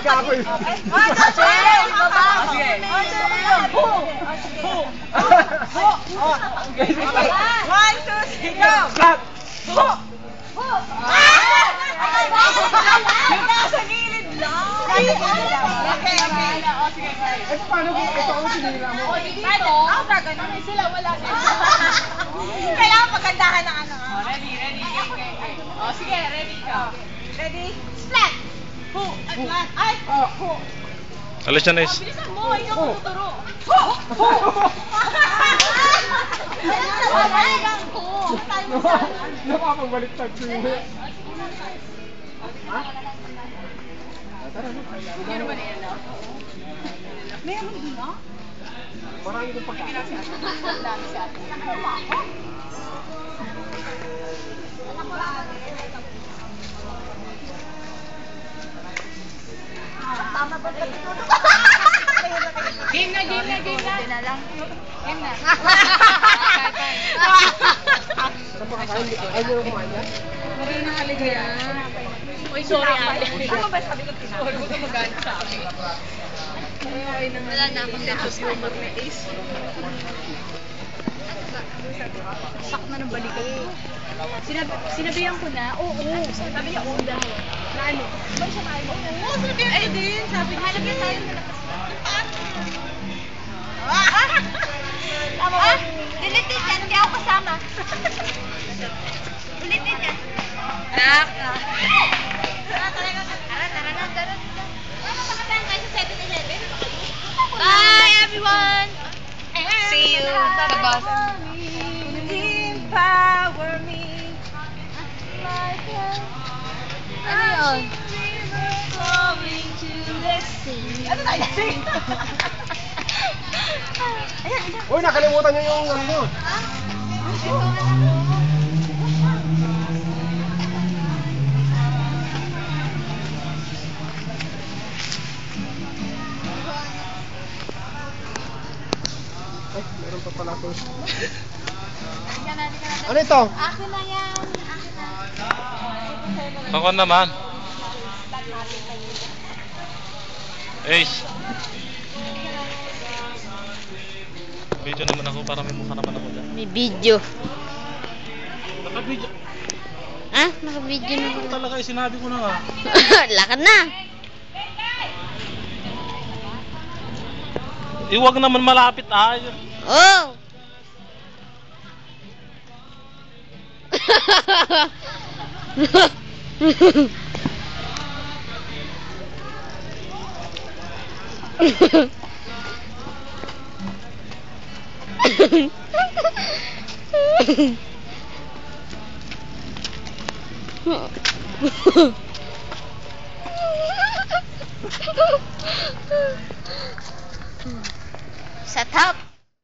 ako eh. One, two, three, go! Stop! Nasa gilid lang. Okay. Eh, paano kung ito ang sinira mo? Dito. Gano'n sila, wala din. Kailangan pagandahan ng ano. Ready. Sige, ready ka. Ready? Splat! Who? Ay! Who? Alis na, Nice. Bilisan mo, ikaw tuturo. Who? Napapagbaliktad ko yun. Ha? Tara na. Meron ba na yan, no? Meron din, no? Marami kong pagkakas. Ang dami si ate. Ano ba ako? Tama ba ito? Game na. Game na. Saan pa kakain? Ay, meron kumain yan? Marami na kaligayan. Uy, sorry ate. Ano ba sabi ko tinapos? Huwag ka magalit sa akin. Wala na akong lettuce na mag-taste. Sak na ng balikat ko. Sinabihan ko na, oo. Sabi niya, oo daw. Na ano? Ba siya tayo? Oo, sinabihan ko din. Sabi niya, halagyan tayo na lakas. Dilitin yan, hindi ako kasama. Dilitin yan. Nak. Bye, everyone. See you sa bus. Empower me. Ano yun? Ano tayo? Uy, nakalimutan niyo yung ano mo. Ay, meron pa pala ito. Ano ito? Akin na yan. Ako naman. Ace. Video naman ako para may mukha naman ako dyan. May video. Naka-video. Ah, naka-video na Ito talaga sinabi ko na nga. Lakad na. Iwag naman malapit Oh. Sa top.